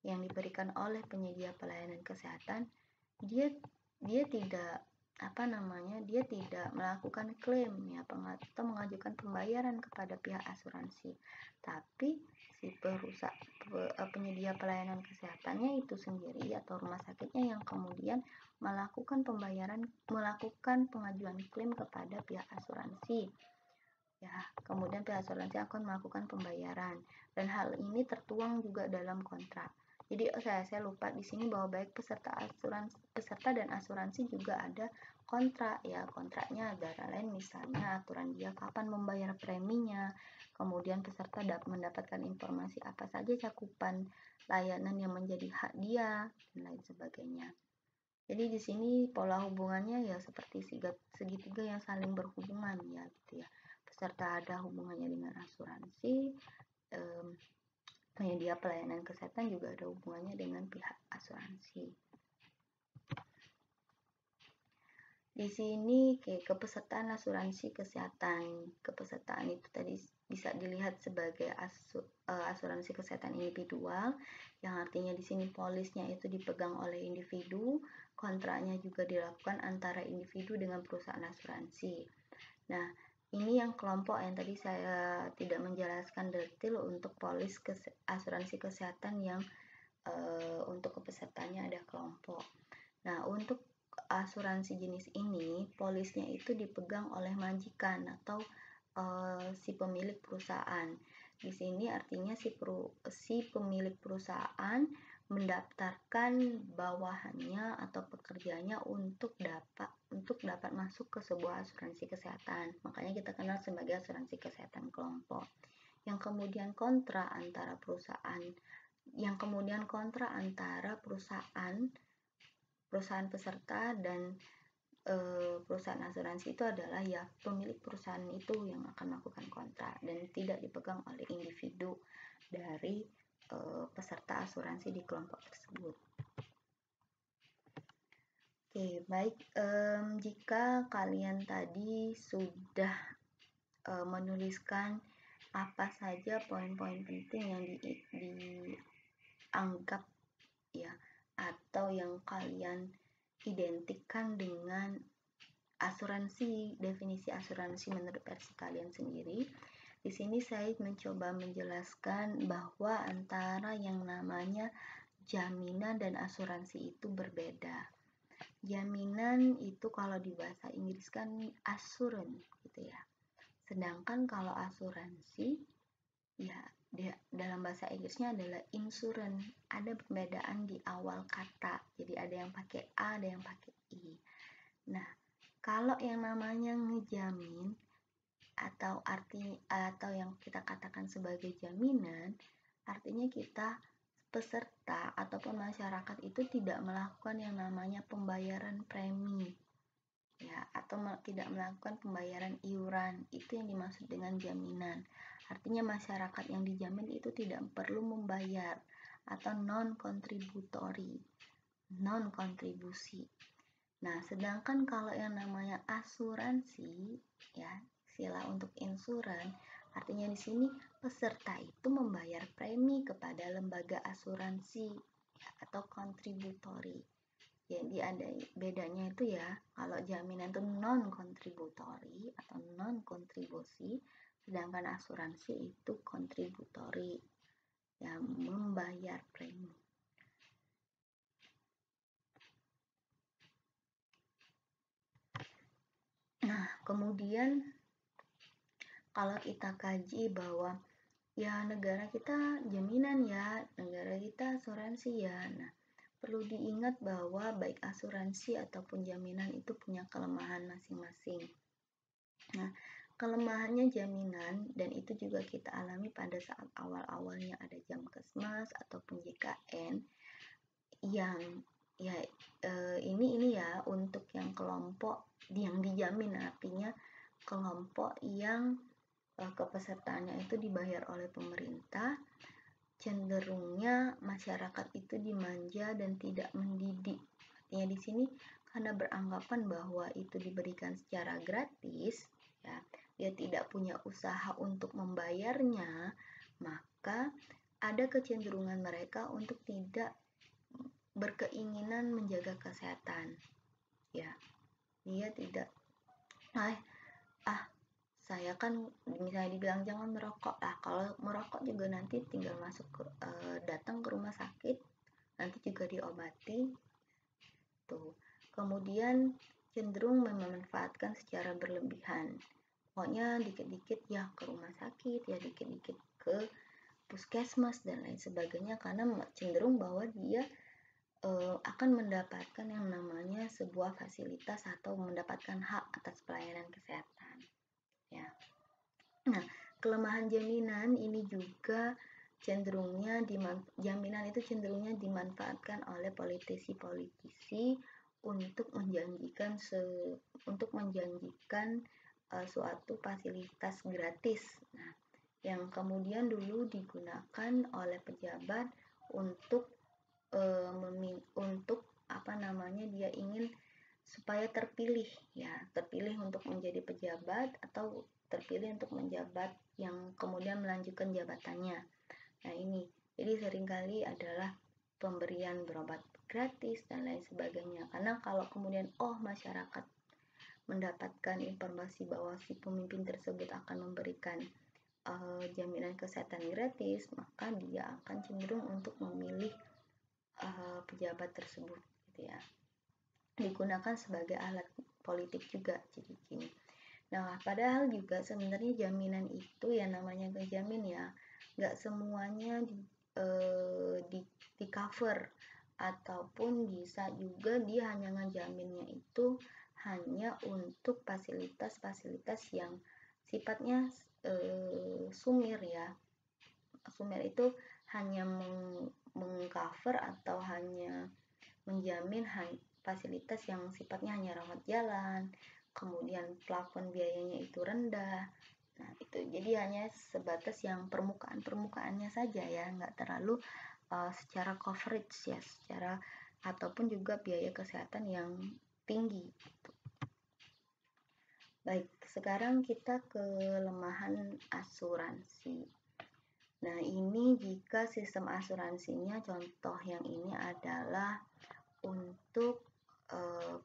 yang diberikan oleh penyedia pelayanan kesehatan, dia tidak dia tidak melakukan klaim ya atau mengajukan pembayaran kepada pihak asuransi, tapi si penyedia pelayanan kesehatannya itu sendiri atau rumah sakitnya yang kemudian melakukan pengajuan klaim kepada pihak asuransi. Ya, kemudian pihak asuransi akan melakukan pembayaran dan hal ini tertuang juga dalam kontrak. Jadi saya lupa di sini bahwa baik peserta dan asuransi juga ada kontrak ya. Kontraknya antara lain misalnya aturan dia kapan membayar preminya, kemudian peserta mendapatkan informasi apa saja cakupan layanan yang menjadi hak dia dan lain sebagainya. Jadi di sini pola hubungannya ya seperti segitiga yang saling berhubungan ya gitu ya. Peserta ada hubungannya dengan asuransi, penyedia pelayanan kesehatan juga ada hubungannya dengan pihak asuransi. Di sini kepesertaan asuransi kesehatan. Kepesertaan itu tadi bisa dilihat sebagai asuransi kesehatan individual, yang artinya di sini polisnya itu dipegang oleh individu, kontraknya juga dilakukan antara individu dengan perusahaan asuransi. Nah, ini yang kelompok yang tadi saya tidak menjelaskan detail untuk polis asuransi kesehatan yang untuk kepesertanya ada kelompok. Nah, untuk asuransi jenis ini, polisnya itu dipegang oleh majikan atau si pemilik perusahaan. Di sini artinya si pemilik perusahaan mendaftarkan bawahannya atau pekerjanya untuk dapat masuk ke sebuah asuransi kesehatan. Makanya kita kenal sebagai asuransi kesehatan kelompok. Yang kemudian kontrak antara perusahaan peserta dan perusahaan asuransi itu adalah ya pemilik perusahaan itu yang akan melakukan kontrak dan tidak dipegang oleh individu dari peserta asuransi di kelompok tersebut. Oke, baik. Jika kalian tadi sudah menuliskan apa saja poin-poin penting yang dianggap ya, atau yang kalian identikkan dengan asuransi, definisi asuransi menurut versi kalian sendiri. Di sini saya mencoba menjelaskan bahwa antara yang namanya jaminan dan asuransi itu berbeda. Jaminan itu kalau di bahasa Inggris kan assurance gitu ya. Sedangkan kalau asuransi ya dalam bahasa Inggrisnya adalah insurance. Ada perbedaan di awal kata. Jadi ada yang pakai A, ada yang pakai I. Nah, kalau yang namanya ngejamin atau yang kita katakan sebagai jaminan, artinya kita peserta ataupun masyarakat itu tidak melakukan yang namanya pembayaran premi ya, atau tidak melakukan pembayaran iuran. Itu yang dimaksud dengan jaminan. Artinya masyarakat yang dijamin itu tidak perlu membayar atau non-kontributory, non-kontribusi. Nah, sedangkan kalau yang namanya asuransi, ya, istilah untuk insuran, artinya di sini peserta itu membayar premi kepada lembaga asuransi ya, atau kontributori. Jadi ada bedanya itu ya, kalau jaminan itu non-kontributori atau non-kontribusi, sedangkan asuransi itu kontributori, yang membayar premi. Nah, kemudian kalau kita kaji bahwa ya negara kita jaminan ya, negara kita asuransi ya. Nah, perlu diingat bahwa baik asuransi ataupun jaminan itu punya kelemahan masing-masing. Nah, kelemahannya jaminan, dan itu juga kita alami pada saat awal-awalnya ada Jamkesmas ataupun JKN, yang ya ini ya untuk yang kelompok yang dijamin, artinya kelompok yang kepesertaannya itu dibayar oleh pemerintah. Cenderungnya masyarakat itu dimanja dan tidak mendidik. Artinya di sini karena beranggapan bahwa itu diberikan secara gratis, ya, dia tidak punya usaha untuk membayarnya, maka ada kecenderungan mereka untuk tidak berkeinginan menjaga kesehatan. Ya, dia tidak saya kan misalnya dibilang jangan merokok lah, kalau merokok juga nanti tinggal masuk datang ke rumah sakit, nanti juga diobati tuh. Kemudian cenderung memanfaatkan secara berlebihan, pokoknya dikit-dikit ya ke rumah sakit, ya dikit-dikit ke puskesmas dan lain sebagainya, karena cenderung bahwa dia akan mendapatkan yang namanya sebuah fasilitas atau mendapatkan hak atas pelayanan kesehatan ya. Nah, kelemahan jaminan ini juga cenderungnya jaminan itu cenderungnya dimanfaatkan oleh politisi-politisi untuk menjanjikan suatu fasilitas gratis. Nah, yang kemudian dulu digunakan oleh pejabat untuk dia ingin supaya terpilih untuk menjadi pejabat atau terpilih untuk menjabat yang kemudian melanjutkan jabatannya. Nah, ini jadi seringkali adalah pemberian berobat gratis dan lain sebagainya, karena kalau kemudian masyarakat mendapatkan informasi bahwa si pemimpin tersebut akan memberikan jaminan kesehatan gratis, maka dia akan cenderung untuk memilih pejabat tersebut gitu ya, digunakan sebagai alat politik juga. Jadi gini, nah padahal juga sebenarnya jaminan itu yang namanya kejamin ya, nggak semuanya di cover, ataupun bisa juga dia hanya ngejaminnya itu hanya untuk fasilitas-fasilitas yang sifatnya sumir ya. Sumir itu hanya mengcover atau hanya menjamin fasilitas yang sifatnya hanya rawat jalan, kemudian plafon biayanya itu rendah. Nah, itu jadi hanya sebatas yang permukaannya saja ya, nggak terlalu secara coverage ya, secara ataupun juga biaya kesehatan yang tinggi gitu. Baik, sekarang kita ke kelemahan asuransi. Nah, ini jika sistem asuransinya, contoh yang ini adalah untuk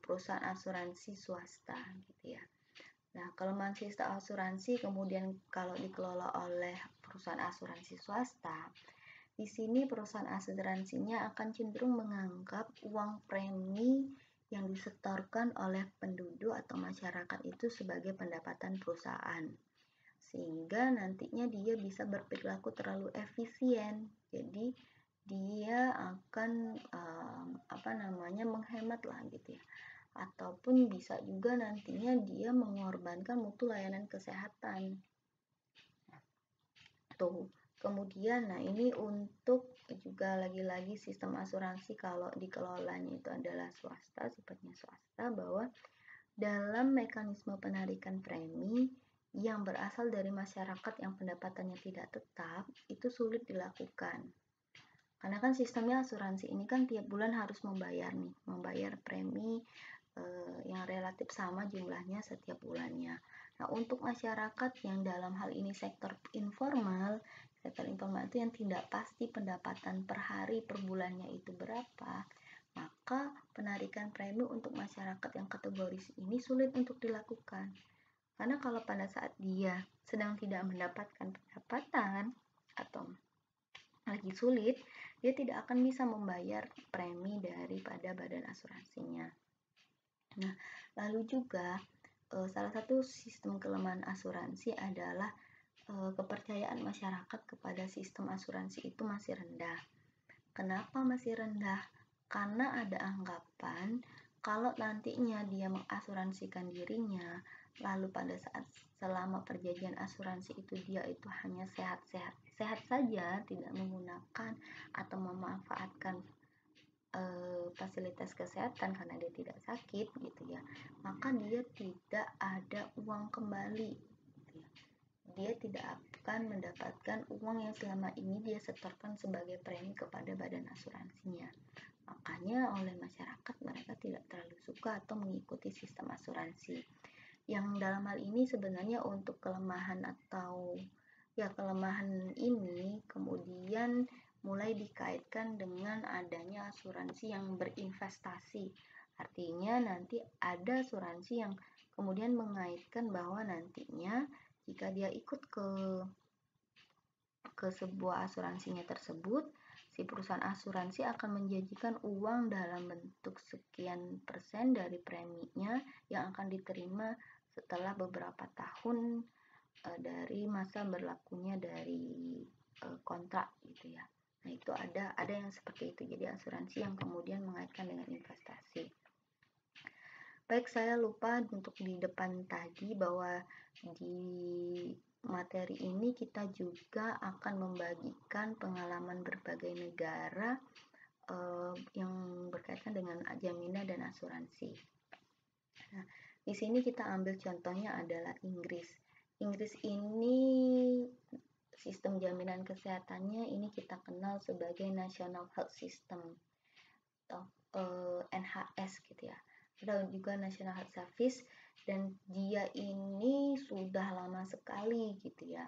perusahaan asuransi swasta gitu ya. Nah, kelemahan sistem asuransi kemudian kalau dikelola oleh perusahaan asuransi swasta, di sini perusahaan asuransinya akan cenderung menganggap uang premi yang disetorkan oleh penduduk atau masyarakat itu sebagai pendapatan perusahaan. Sehingga nantinya dia bisa berperilaku terlalu efisien. Jadi dia akan menghemat lah gitu ya. Ataupun bisa juga nantinya dia mengorbankan mutu layanan kesehatan. Tuh. Kemudian, nah ini untuk juga lagi-lagi sistem asuransi kalau dikelolanya itu adalah swasta, sifatnya swasta, bahwa dalam mekanisme penarikan premi yang berasal dari masyarakat yang pendapatannya tidak tetap, itu sulit dilakukan. Karena kan sistemnya asuransi ini kan tiap bulan harus membayar premi yang relatif sama jumlahnya setiap bulannya. Nah, untuk masyarakat yang dalam hal ini sektor informal itu yang tidak pasti pendapatan per hari per bulannya itu berapa, maka penarikan premi untuk masyarakat yang kategoris ini sulit untuk dilakukan. Karena kalau pada saat dia sedang tidak mendapatkan pendapatan atau lagi sulit, dia tidak akan bisa membayar premi daripada badan asuransinya. Nah, lalu juga salah satu sistem kelemahan asuransi adalah kepercayaan masyarakat kepada sistem asuransi itu masih rendah. Kenapa masih rendah? Karena ada anggapan kalau nantinya dia mengasuransikan dirinya, lalu pada saat selama perjanjian asuransi itu dia itu hanya sehat saja, tidak menggunakan atau memanfaatkan fasilitas kesehatan karena dia tidak sakit gitu ya, maka dia tidak ada uang kembali gitu ya. Dia tidak akan mendapatkan uang yang selama ini dia setorkan sebagai premi kepada badan asuransinya. Makanya oleh masyarakat mereka tidak terlalu suka atau mengikuti sistem asuransi. Yang dalam hal ini sebenarnya untuk kelemahan ini kemudian mulai dikaitkan dengan adanya asuransi yang berinvestasi. Artinya nanti ada asuransi yang kemudian mengaitkan bahwa nantinya jika dia ikut ke sebuah asuransinya tersebut, si perusahaan asuransi akan menjanjikan uang dalam bentuk sekian persen dari preminya yang akan diterima setelah beberapa tahun dari masa berlakunya dari kontrak gitu ya. Nah, itu ada yang seperti itu. Jadi asuransi yang kemudian mengaitkan dengan investasi. Baik, saya lupa untuk di depan tadi bahwa di materi ini kita juga akan membagikan pengalaman berbagai negara yang berkaitan dengan jaminan dan asuransi. Nah, di sini kita ambil contohnya adalah Inggris. Inggris ini sistem jaminan kesehatannya ini kita kenal sebagai National Health System atau NHS gitu ya. Ada juga National Health Service dan dia ini sudah lama sekali gitu ya.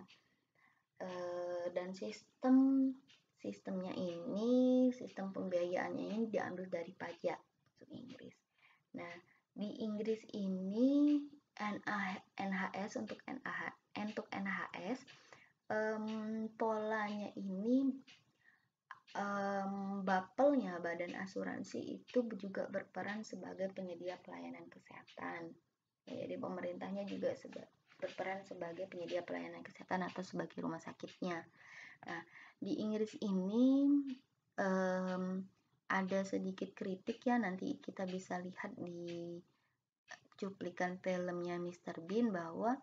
Dan sistemnya ini, sistem pembiayaannya ini diambil dari pajak untuk Inggris. Nah, di Inggris ini NHS untuk NHS polanya ini bapelnya badan asuransi itu juga berperan sebagai penyedia pelayanan kesehatan. Jadi pemerintahnya juga berperan sebagai penyedia pelayanan kesehatan atau sebagai rumah sakitnya. Nah, di Inggris ini ada sedikit kritik ya, nanti kita bisa lihat di cuplikan filmnya Mr. Bean bahwa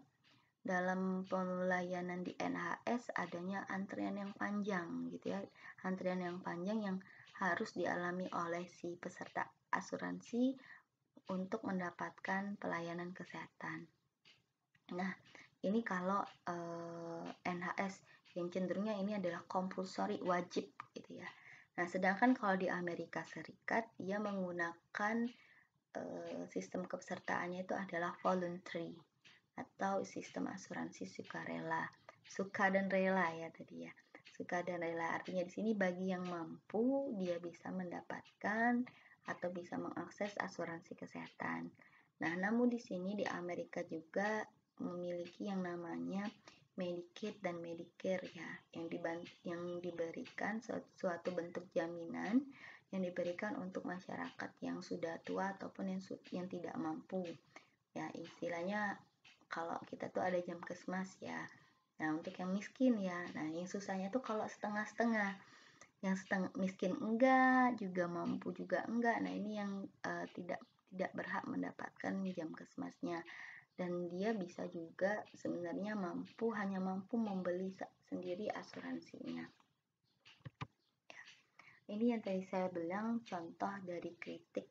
dalam pelayanan di NHS adanya antrian yang panjang gitu ya, antrian yang panjang yang harus dialami oleh si peserta asuransi untuk mendapatkan pelayanan kesehatan. Nah, ini kalau NHS yang cenderungnya ini adalah compulsory, wajib gitu ya. Nah, sedangkan kalau di Amerika Serikat dia menggunakan sistem kepesertaannya itu adalah voluntary. atau sistem asuransi sukarela. Suka dan rela ya tadi ya. Suka dan rela artinya di sini bagi yang mampu dia bisa mendapatkan atau bisa mengakses asuransi kesehatan. Nah, namun di sini di Amerika juga memiliki yang namanya Medicaid dan Medicare ya, yang diberikan suatu bentuk jaminan yang diberikan untuk masyarakat yang sudah tua ataupun yang tidak mampu. Ya, istilahnya kalau kita tuh ada jam kesmas ya. Nah, untuk yang miskin ya. Nah, yang susahnya tuh kalau setengah-setengah. Yang setengah miskin enggak, juga mampu juga enggak. Nah, ini yang tidak berhak mendapatkan jam kesmasnya. Dan dia bisa juga sebenarnya hanya mampu membeli sendiri asuransinya. Ini yang tadi saya bilang contoh dari kritik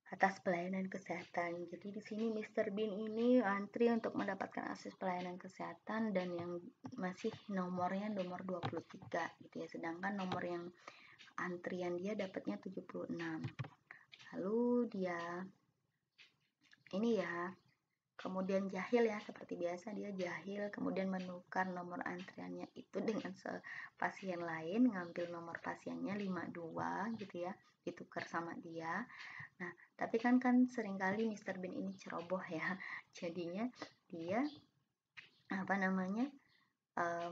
atas pelayanan kesehatan. Jadi di sini Mr. Bean ini antri untuk mendapatkan akses pelayanan kesehatan dan yang masih nomornya nomor 23 gitu ya. Sedangkan nomor yang antrian dia dapatnya 76. Lalu dia ini ya, kemudian jahil ya, seperti biasa dia jahil, kemudian menukar nomor antriannya itu dengan pasien lain, ngambil nomor pasiennya 52 gitu ya, ditukar sama dia. Nah, tapi kan seringkali Mr. Bean ini ceroboh ya. Jadinya dia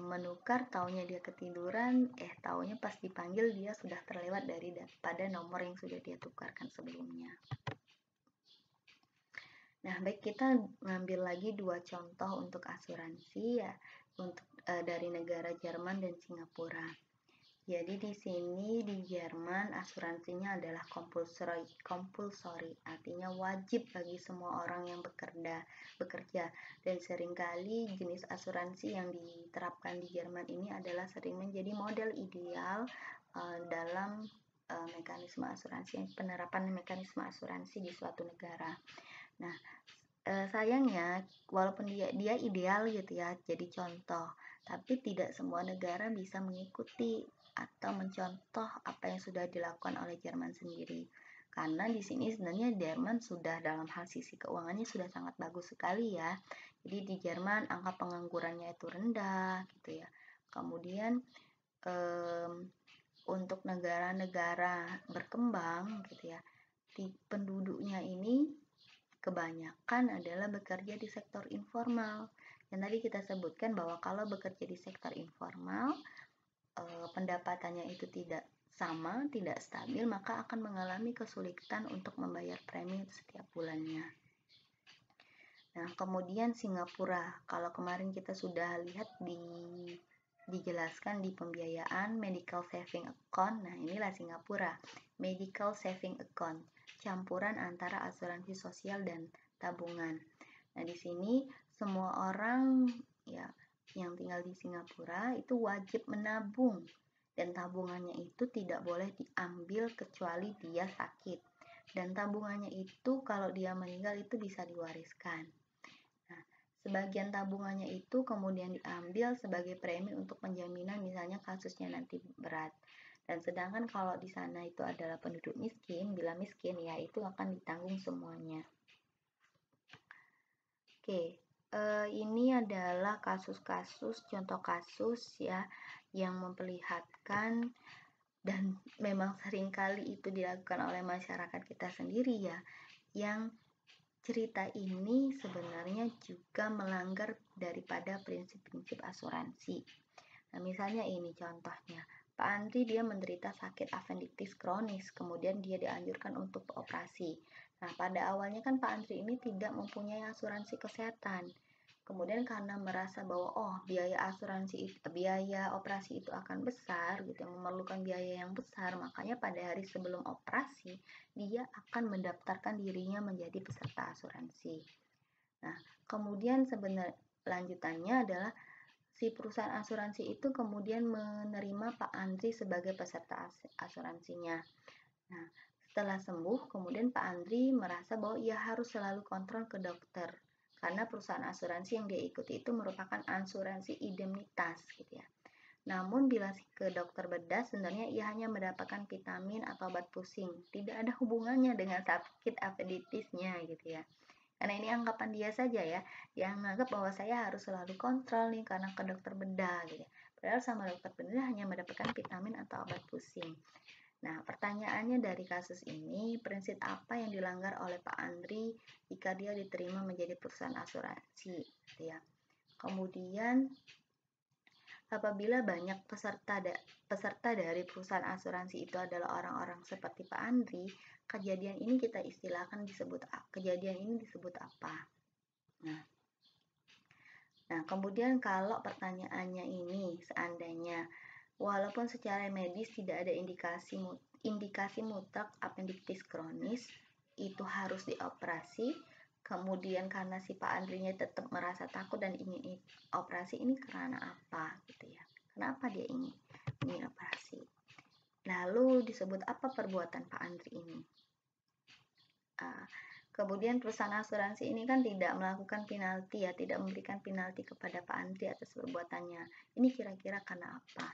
menukar, taunya dia ketiduran, taunya pas dipanggil dia sudah terlewat daripada nomor yang sudah dia tukarkan sebelumnya. Nah, baik, kita ngambil lagi 2 contoh untuk asuransi ya, untuk dari negara Jerman dan Singapura. Jadi di sini di Jerman asuransinya adalah compulsory, artinya wajib bagi semua orang yang bekerja. Dan seringkali jenis asuransi yang diterapkan di Jerman ini adalah sering menjadi model ideal dalam penerapan mekanisme asuransi di suatu negara. Nah, sayangnya walaupun dia ideal gitu ya, jadi contoh, tapi tidak semua negara bisa mengikuti atau mencontoh apa yang sudah dilakukan oleh Jerman sendiri. Karena di sini sebenarnya Jerman sudah dalam hal sisi keuangannya sudah sangat bagus sekali ya. Jadi di Jerman angka penganggurannya itu rendah gitu ya. Kemudian untuk negara-negara berkembang gitu ya, penduduknya ini kebanyakan adalah bekerja di sektor informal. Yang tadi kita sebutkan bahwa kalau bekerja di sektor informal, pendapatannya itu tidak sama, tidak stabil, maka akan mengalami kesulitan untuk membayar premi setiap bulannya. Nah, kemudian Singapura. Kalau kemarin kita sudah lihat dijelaskan di pembiayaan medical saving account. Nah, inilah Singapura, medical saving account, campuran antara asuransi sosial dan tabungan. Nah, di sini semua orang ya yang tinggal di Singapura itu wajib menabung dan tabungannya itu tidak boleh diambil kecuali dia sakit. Dan tabungannya itu kalau dia meninggal itu bisa diwariskan. Sebagian tabungannya itu kemudian diambil sebagai premi untuk penjaminan misalnya kasusnya nanti berat. Dan sedangkan kalau di sana itu adalah penduduk miskin, bila miskin ya itu akan ditanggung semuanya. Oke, ini adalah kasus-kasus, contoh kasus ya yang memperlihatkan dan memang seringkali itu dilakukan oleh masyarakat kita sendiri ya, yang cerita ini sebenarnya juga melanggar daripada prinsip-prinsip asuransi. Nah, misalnya ini contohnya. Pak Andri dia menderita sakit appendiktis kronis, kemudian dia dianjurkan untuk operasi. Nah, pada awalnya kan Pak Andri ini tidak mempunyai asuransi kesehatan. Kemudian karena merasa bahwa biaya operasi itu akan besar gitu, memerlukan biaya yang besar, makanya pada hari sebelum operasi dia akan mendaftarkan dirinya menjadi peserta asuransi. Nah, kemudian lanjutannya adalah si perusahaan asuransi itu kemudian menerima Pak Andri sebagai peserta asuransinya. Nah, setelah sembuh, kemudian Pak Andri merasa bahwa ia harus selalu kontrol ke dokter. Karena perusahaan asuransi yang dia ikuti itu merupakan asuransi indemnitas gitu ya. Namun bila ke dokter bedah sebenarnya ia hanya mendapatkan vitamin atau obat pusing. Tidak ada hubungannya dengan sakit appendiktisnya gitu ya. Karena ini anggapan dia saja ya, yang menganggap bahwa saya harus selalu kontrol nih karena ke dokter bedah gitu. Padahal sama dokter bedah hanya mendapatkan vitamin atau obat pusing. Nah, pertanyaannya dari kasus ini, prinsip apa yang dilanggar oleh Pak Andri jika dia diterima menjadi perusahaan asuransi, gitu ya. Kemudian, apabila banyak peserta dari perusahaan asuransi itu adalah orang-orang seperti Pak Andri, kejadian ini kita istilahkan kejadian ini disebut apa? Nah, kemudian kalau pertanyaannya ini seandainya walaupun secara medis tidak ada indikasi mutlak appendiktis kronis itu harus dioperasi, kemudian karena si Pak Andrinya tetap merasa takut dan ingin operasi, ini karena apa gitu ya? Kenapa dia ingin operasi? Lalu disebut apa perbuatan Pak Andri ini? Kemudian perusahaan asuransi ini kan tidak melakukan penalti ya, tidak memberikan penalti kepada Pak Andri atas perbuatannya. Ini kira-kira karena apa?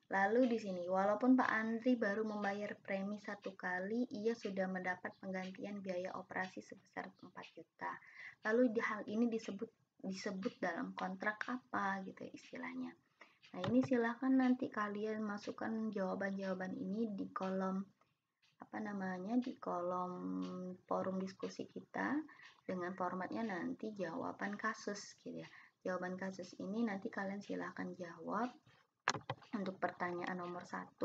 Lalu di sini, walaupun Pak Andri baru membayar premi 1 kali, ia sudah mendapat penggantian biaya operasi sebesar 4 juta. Lalu hal ini disebut dalam kontrak apa gitu istilahnya. Nah, ini silahkan nanti kalian masukkan jawaban-jawaban ini di kolom di kolom forum diskusi kita dengan formatnya nanti jawaban kasus gitu ya. Jawaban kasus ini nanti kalian silahkan jawab. Untuk pertanyaan nomor 1,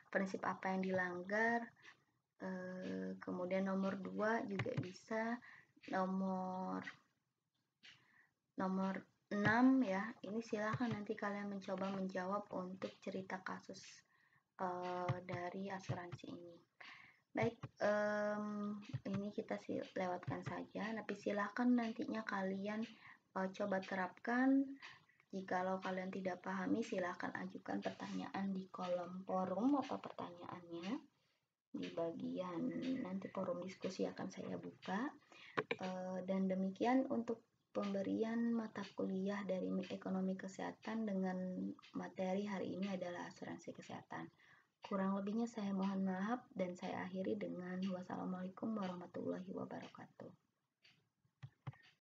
prinsip apa yang dilanggar, kemudian nomor 2 juga bisa, nomor 6 ya, ini silahkan nanti kalian mencoba menjawab untuk cerita kasus dari asuransi ini. Baik, ini kita lewatkan saja, tapi silahkan nantinya kalian coba terapkan. Jikalau kalian tidak pahami, silahkan ajukan pertanyaan di kolom forum atau pertanyaannya di bagian nanti forum diskusi akan saya buka. Dan demikian untuk pemberian mata kuliah dari ekonomi kesehatan dengan materi hari ini adalah asuransi kesehatan. Kurang lebihnya saya mohon maaf dan saya akhiri dengan wassalamualaikum warahmatullahi wabarakatuh.